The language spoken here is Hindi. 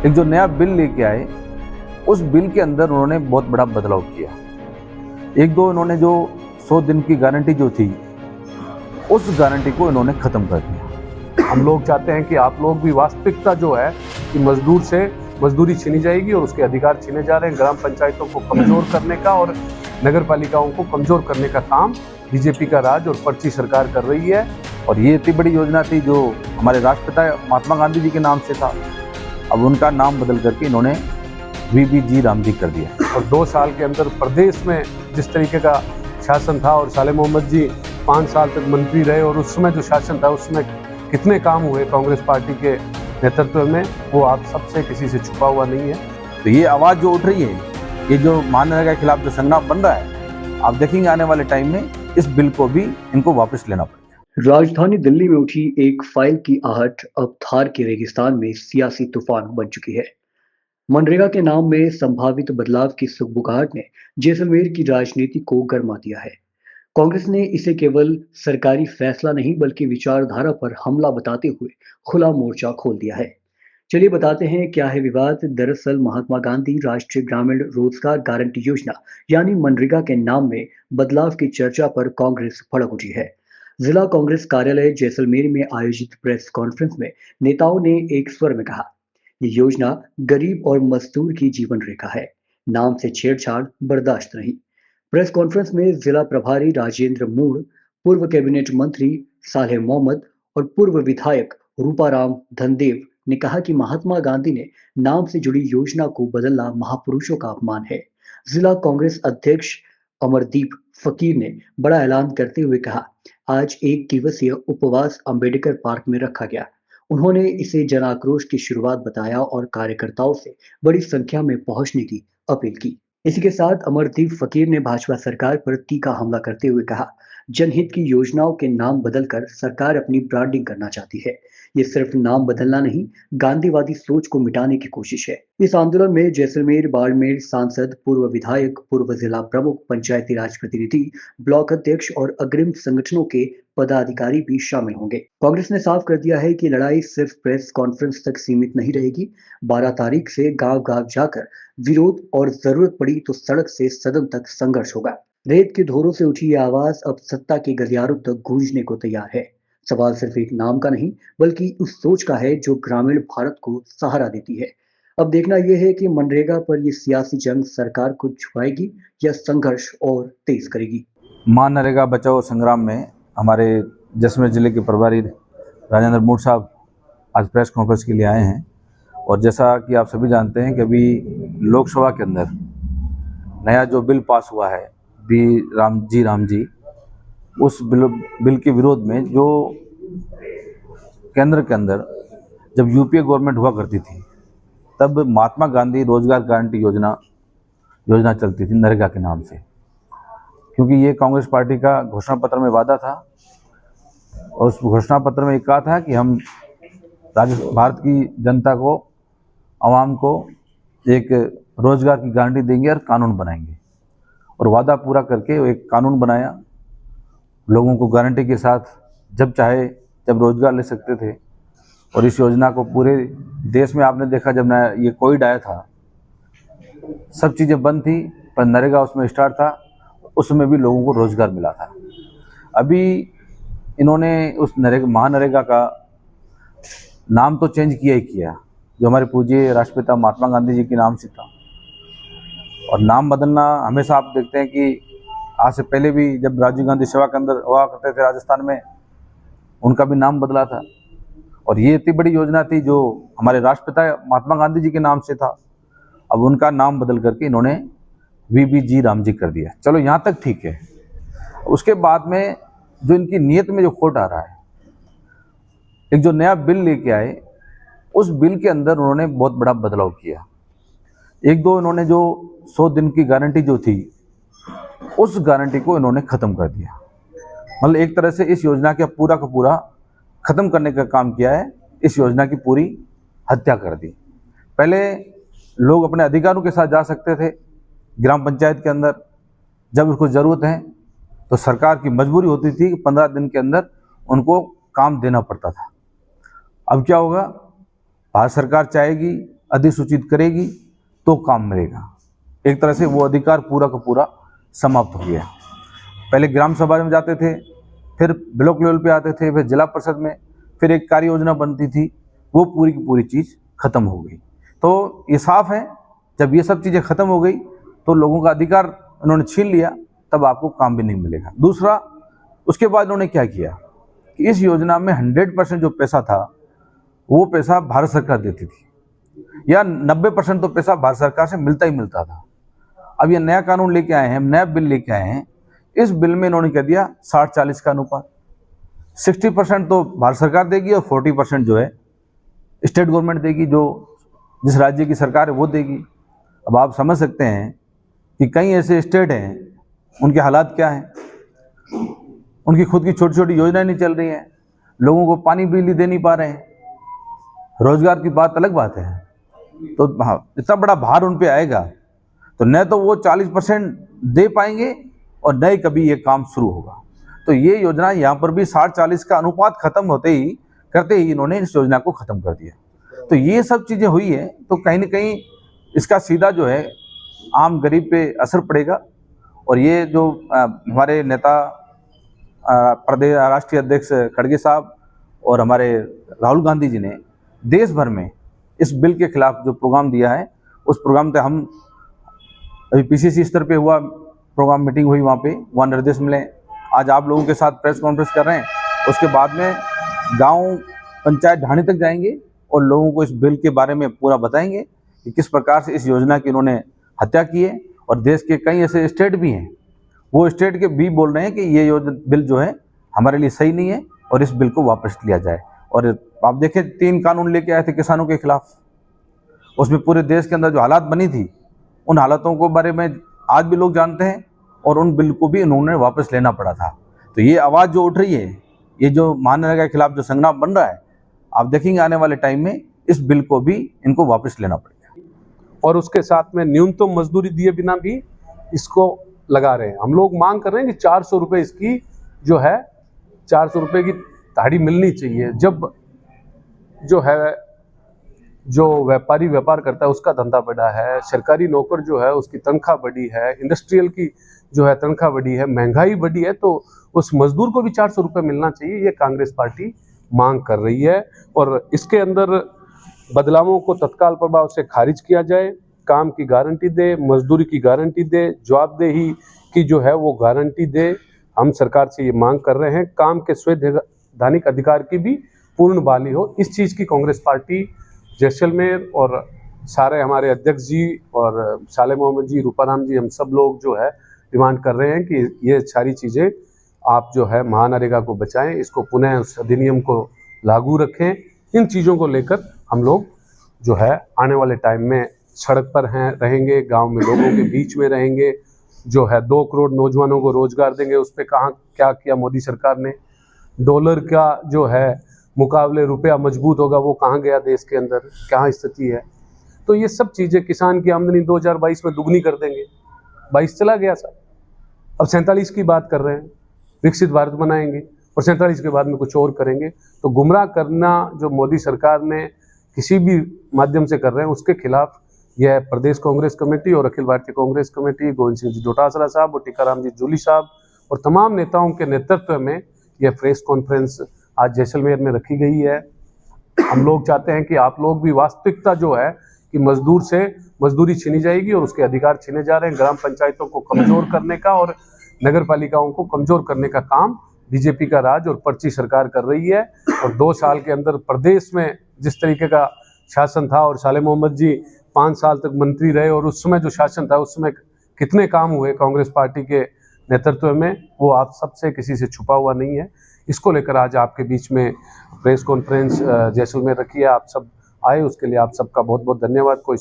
एक जो नया बिल लेके आए, उस बिल के अंदर उन्होंने बहुत बड़ा बदलाव किया। एक दो इन्होंने जो 100 दिन की गारंटी जो थी, उस गारंटी को इन्होंने खत्म कर दिया। हम लोग चाहते हैं कि आप लोग भी वास्तविकता जो है कि मजदूर से मजदूरी छीनी जाएगी और उसके अधिकार छीने जा रहे हैं। ग्राम पंचायतों को कमजोर करने का और नगर पालिकाओं को कमजोर करने का काम बीजेपी का राज और पर्ची सरकार कर रही है। और ये इतनी बड़ी योजना थी जो हमारे राष्ट्रपिता महात्मा गांधी जी के नाम से था, अब उनका नाम बदल करके इन्होंने वीबीजी रामजी कर दिया। और 2 साल के अंदर प्रदेश में जिस तरीके का शासन था, और साले मोहम्मद जी 5 साल तक मंत्री रहे, और उस समय जो शासन था उसमें कितने काम हुए कांग्रेस पार्टी के नेतृत्व में, वो आप सबसे किसी से छुपा हुआ नहीं है। तो ये आवाज़ जो उठ रही है, ये जो महानरेगा के खिलाफ जो संग्राम बन रहा है, आप देखेंगे आने वाले टाइम में इस बिल को भी इनको वापस लेना पड़ेगा। राजधानी दिल्ली में उठी एक फाइल की आहट अब थार के रेगिस्तान में सियासी तूफान बन चुकी है। मनरेगा के नाम में संभावित बदलाव की सुगबुगाहट ने जैसलमेर की राजनीति को गरमा दिया है। कांग्रेस ने इसे केवल सरकारी फैसला नहीं बल्कि विचारधारा पर हमला बताते हुए खुला मोर्चा खोल दिया है। चलिए बताते हैं क्या है विवाद। दरअसल महात्मा गांधी राष्ट्रीय ग्रामीण रोजगार गारंटी योजना यानी मनरेगा के नाम में बदलाव की चर्चा पर कांग्रेस भड़क उठी है। जिला कांग्रेस कार्यालय जैसलमेर में आयोजित प्रेस कॉन्फ्रेंस में नेताओं ने एक स्वर में कहा, ये योजना गरीब और मजदूर की जीवन रेखा है, नाम से छेड़छाड़ बर्दाश्त नहीं। प्रेस कॉन्फ्रेंस में जिला प्रभारी राजेंद्र मूड़, पूर्व कैबिनेट मंत्री सालेह मोहम्मद और पूर्व विधायक रूपाराम धनदेव ने कहा कि महात्मा गांधी ने नाम से जुड़ी योजना को बदलना महापुरुषों का अपमान है। जिला कांग्रेस अध्यक्ष अमरदीप फकीर ने बड़ा ऐलान करते हुए कहा, आज 1 दिवसीय उपवास अंबेडकर पार्क में रखा गया। उन्होंने इसे जन आक्रोश की शुरुआत बताया और कार्यकर्ताओं से बड़ी संख्या में पहुंचने की अपील की। इसी के साथ अमरदीप फकीर ने भाजपा सरकार पर तीखा हमला करते हुए कहा, जनहित की योजनाओं के नाम बदलकर सरकार अपनी ब्रांडिंग करना चाहती है। ये सिर्फ नाम बदलना नहीं, गांधीवादी सोच को मिटाने की कोशिश है। इस आंदोलन में जैसलमेर बाड़मेर सांसद, पूर्व विधायक, पूर्व जिला प्रमुख, पंचायती राज प्रतिनिधि, ब्लॉक अध्यक्ष और अग्रिम संगठनों के पदाधिकारी भी शामिल होंगे। कांग्रेस ने साफ कर दिया है कि लड़ाई सिर्फ प्रेस कॉन्फ्रेंस तक सीमित नहीं रहेगी। 12 तारीख से गांव-गांव जाकर विरोध और जरूरत पड़ी तो सड़क से सदन तक संघर्ष होगा। रेत के धोरों से उठी ये आवाज अब सत्ता के गलियारों तक गूंजने को तैयार है। सवाल सिर्फ एक नाम का नहीं बल्कि उस सोच का है जो ग्रामीण भारत को सहारा देती है। अब देखना यह है कि मनरेगा पर ये सियासी जंग सरकार को झुकाएगी या संघर्ष और तेज करेगी। महानरेगा बचाओ संग्राम में हमारे जैसलमेर जिले के प्रभारी राजेंद्र मूड़ साहब आज प्रेस कॉन्फ्रेंस के लिए आए हैं। और जैसा कि आप सभी जानते हैं कि अभी लोकसभा के अंदर नया जो बिल पास हुआ है रामजी, उस बिल के विरोध में जो केंद्र के अंदर जब यूपीए गवर्नमेंट हुआ करती थी, तब महात्मा गांधी रोजगार गारंटी योजना चलती थी नरेगा के नाम से, क्योंकि ये कांग्रेस पार्टी का घोषणा पत्र में वादा था। और उस घोषणा पत्र में एक कहा था कि हम भारत की जनता को, आवाम को एक रोजगार की गारंटी देंगे और कानून बनाएंगे। और वादा पूरा करके एक कानून बनाया, लोगों को गारंटी के साथ जब चाहे जब रोजगार ले सकते थे। और इस योजना को पूरे देश में आपने देखा, जब ये कोविड आया था सब चीज़ें बंद थी, पर नरेगा उसमें स्टार्ट था, उसमें भी लोगों को रोजगार मिला था। अभी इन्होंने उस महानरेगा का नाम तो चेंज किया ही किया, जो हमारे पूज्य राष्ट्रपिता महात्मा गांधी जी के नाम से था। और नाम बदलना हमेशा आप देखते हैं कि आज से पहले भी जब राजीव गांधी सेवा के अंदर हुआ करते थे राजस्थान में, उनका भी नाम बदला था। और ये इतनी बड़ी योजना थी जो हमारे राष्ट्रपिता महात्मा गांधी जी के नाम से था, अब उनका नाम बदल करके इन्होंने वीबीजी रामजी कर दिया। चलो यहाँ तक ठीक है। उसके बाद में जो इनकी नीयत में जो खोट आ रहा है, एक जो नया बिल लेके आए, उस बिल के अंदर उन्होंने बहुत बड़ा बदलाव किया। एक दो इन्होंने जो 100 दिन की गारंटी जो थी, उस गारंटी को इन्होंने ख़त्म कर दिया। मतलब एक तरह से इस योजना का पूरा ख़त्म करने का काम किया है। इस योजना की पूरी हत्या कर दी। पहले लोग अपने अधिकारों के साथ जा सकते थे ग्राम पंचायत के अंदर, जब उसको ज़रूरत है तो सरकार की मजबूरी होती थी कि 15 दिन के अंदर उनको काम देना पड़ता था। अब क्या होगा, भारत सरकार चाहेगी अधिसूचित करेगी तो काम मिलेगा। एक तरह से वो अधिकार पूरा का पूरा समाप्त हो गया। पहले ग्राम सभा में जाते थे, फिर ब्लॉक लेवल पे आते थे, फिर जिला परिषद में, फिर एक कार्य योजना बनती थी, वो पूरी की पूरी चीज़ खत्म हो गई। तो ये साफ है, जब ये सब चीज़ें खत्म हो गई तो लोगों का अधिकार उन्होंने छीन लिया, तब आपको काम भी नहीं मिलेगा। दूसरा, उसके बाद उन्होंने क्या किया कि इस योजना में 100% जो पैसा था वो पैसा भारत सरकार देती थी, या 90% तो पैसा भारत सरकार से मिलता ही मिलता था। अब ये नया कानून लेके आए हैं, नया बिल लेके आए हैं। इस बिल में इन्होंने कह दिया 60-40 का अनुपात, 60% तो भारत सरकार देगी और 40% जो है स्टेट गवर्नमेंट देगी, जो जिस राज्य की सरकार है वो देगी। अब आप समझ सकते हैं कि कई ऐसे स्टेट हैं, उनके हालात क्या हैं। उनकी खुद की छोटी छोटी योजनाएं नहीं चल रही हैं, लोगों को पानी बिजली दे नहीं पा रहे हैं, रोजगार की बात अलग बात है। तो इतना बड़ा भार उन पे आएगा तो न तो वो 40% दे पाएंगे और न ही कभी ये काम शुरू होगा। तो ये योजना यहाँ पर भी 60-40 का अनुपात खत्म होते ही करते ही इन्होंने इस योजना को ख़त्म कर दिया। तो ये सब चीज़ें हुई है, तो कहीं ना कहीं इसका सीधा जो है आम गरीब पे असर पड़ेगा। और ये जो हमारे नेता प्रदेश राष्ट्रीय अध्यक्ष खड़गे साहब और हमारे राहुल गांधी जी ने देश भर में इस बिल के खिलाफ जो प्रोग्राम दिया है, उस प्रोग्राम पे हम अभी पीसीसी स्तर पे हुआ प्रोग्राम, मीटिंग हुई, वहाँ निर्देश मिले। आज आप लोगों के साथ प्रेस कॉन्फ्रेंस कर रहे हैं, उसके बाद में गांव पंचायत ढाणी तक जाएंगे और लोगों को इस बिल के बारे में पूरा बताएंगे कि किस प्रकार से इस योजना की इन्होंने हत्या की है। और देश के कई ऐसे स्टेट भी हैं, वो स्टेट के भी बोल रहे हैं कि ये बिल जो है हमारे लिए सही नहीं है और इस बिल को वापस लिया जाए। और आप देखें 3 कानून लेके आए थे किसानों के खिलाफ, उसमें पूरे देश के अंदर जो हालात बनी थी, उन हालातों के बारे में आज भी लोग जानते हैं और उन बिल को भी इन्होंने वापस लेना पड़ा था। तो ये आवाज़ जो उठ रही है, ये जो मनरेगा के खिलाफ जो संग्राम बन रहा है, आप देखेंगे आने वाले टाइम में इस बिल को भी इनको वापस लेना पड़ेगा। और उसके साथ में न्यूनतम मजदूरी दिए बिना भी इसको लगा रहे हैं। हम लोग मांग कर रहे हैं कि 400 रुपये इसकी जो है 400 रुपये की दिहाड़ी मिलनी चाहिए। जब जो है जो व्यापारी व्यापार करता है उसका धंधा बढ़ा है, सरकारी नौकर जो है उसकी तनख्वाह बढ़ी है, इंडस्ट्रियल की जो है तनख्वाह बढ़ी है, महंगाई बढ़ी है, तो उस मजदूर को भी 400 रुपये मिलना चाहिए। ये कांग्रेस पार्टी मांग कर रही है और इसके अंदर बदलावों को तत्काल प्रभाव से खारिज किया जाए, काम की गारंटी दे, मजदूरी की गारंटी दे, जवाबदेही की जो है वो गारंटी दे। हम सरकार से ये मांग कर रहे हैं। काम के संवैधानिक अधिकार की भी पूर्ण बहाली हो। इस चीज़ की कांग्रेस पार्टी जैसलमेर और सारे हमारे अध्यक्ष जी और साले मोहम्मद जी, रूपाराम जी, हम सब लोग जो है डिमांड कर रहे हैं कि ये सारी चीज़ें आप जो है महानरेगा को बचाएं, इसको पुनः उस अधिनियम को लागू रखें। इन चीज़ों को लेकर हम लोग जो है आने वाले टाइम में सड़क पर रहेंगे, गांव में लोगों के बीच में रहेंगे। जो है 2 करोड़ नौजवानों को रोजगार देंगे, उस पर कहाँ क्या किया मोदी सरकार ने। डॉलर का जो है मुकाबले रुपया मजबूत होगा, वो कहाँ गया, देश के अंदर क्या स्थिति है। तो ये सब चीज़ें, किसान की आमदनी 2022 में दुगनी कर देंगे, 22 चला गया सर, अब 47 की बात कर रहे हैं, विकसित भारत बनाएंगे और 47 के बाद में कुछ और करेंगे। तो गुमराह करना जो मोदी सरकार ने किसी भी माध्यम से कर रहे हैं, उसके खिलाफ यह प्रदेश कांग्रेस कमेटी और अखिल भारतीय कांग्रेस कमेटी, गोविंद सिंह जी डोटासरा साहब और टीकाराम जी जूली साहब और तमाम नेताओं के नेतृत्व में यह प्रेस कॉन्फ्रेंस आज जैसलमेर में रखी गई है। हम लोग चाहते हैं कि आप लोग भी वास्तविकता जो है कि मजदूर से मजदूरी छीनी जाएगी और उसके अधिकार छीने जा रहे हैं। ग्राम पंचायतों को कमजोर करने का और नगर पालिकाओं को कमजोर करने का काम बीजेपी का राज और पर्ची सरकार कर रही है। और 2 साल के अंदर प्रदेश में जिस तरीके का शासन था, और साले मोहम्मद जी 5 साल तक मंत्री रहे, और उस समय जो शासन था उस समय कितने काम हुए कांग्रेस पार्टी के नेतृत्व में, वो आप सबसे किसी से छुपा हुआ नहीं है। इसको लेकर आज आपके बीच में प्रेस कॉन्फ्रेंस जैसलमेर रखी है। आप सब आए, उसके लिए आप सबका बहुत बहुत धन्यवाद। कोई